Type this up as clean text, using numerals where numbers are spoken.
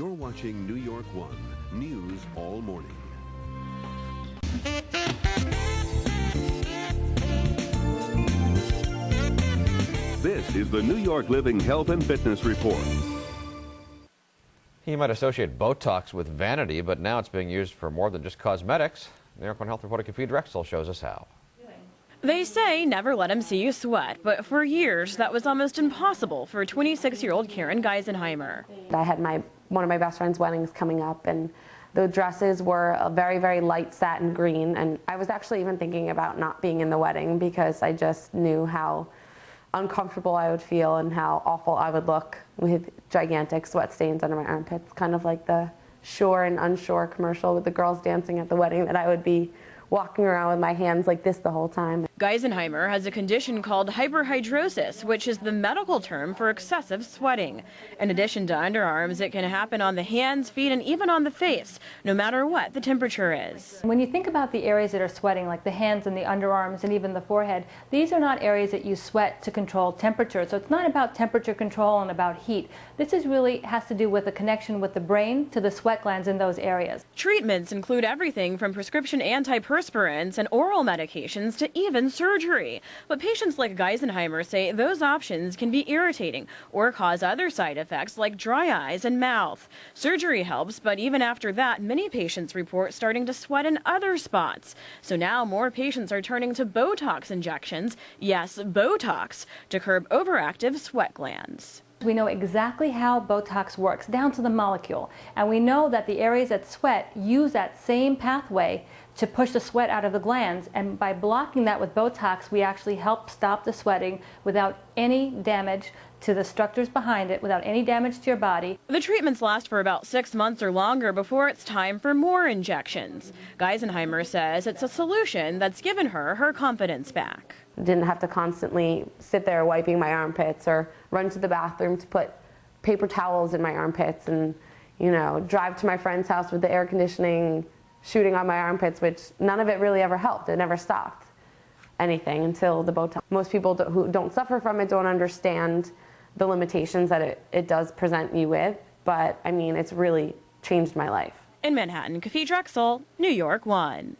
You're watching New York One News all morning. This is the New York Living Health and Fitness Report. You might associate Botox with vanity, but now it's being used for more than just cosmetics. New York One Health reporter Kafid Drexel shows us how. They say never let them see you sweat, but for years that was almost impossible for 26-year-old Karen Geisenheimer. I had one of my best friend's weddings coming up, and the dresses were a very, very light satin green, and I was actually even thinking about not being in the wedding because I just knew how uncomfortable I would feel and how awful I would look with gigantic sweat stains under my armpits, kind of like the Sure and Unsure commercial with the girls dancing at the wedding, that I would be walking around with my hands like this the whole time. Geisenheimer has a condition called hyperhidrosis, which is the medical term for excessive sweating. In addition to underarms, it can happen on the hands, feet, and even on the face, no matter what the temperature is. When you think about the areas that are sweating, like the hands and the underarms and even the forehead, these are not areas that you sweat to control temperature. So it's not about temperature control and about heat. This is really has to do with a connection with the brain to the sweat glands in those areas. Treatments include everything from prescription antiperspirants and oral medications to even surgery. But patients like Geisenheimer say those options can be irritating or cause other side effects like dry eyes and mouth. Surgery helps, but even after that, many patients report starting to sweat in other spots. So now more patients are turning to Botox injections, yes, Botox, to curb overactive sweat glands. We know exactly how Botox works, down to the molecule. And we know that the areas that sweat use that same pathway to push the sweat out of the glands. And by blocking that with Botox, we actually help stop the sweating without any damage to the structures behind it, without any damage to your body. The treatments last for about 6 months or longer before it's time for more injections. Geisenheimer says it's a solution that's given her her confidence back. Didn't have to constantly sit there wiping my armpits or run to the bathroom to put paper towels in my armpits and, drive to my friend's house with the air conditioning shooting on my armpits, which none of it really ever helped. It never stopped anything until the Botox. Most people who don't suffer from it don't understand the limitations that it does present you with, but I mean, it's really changed my life. In Manhattan, Kafid Drexel, New York One.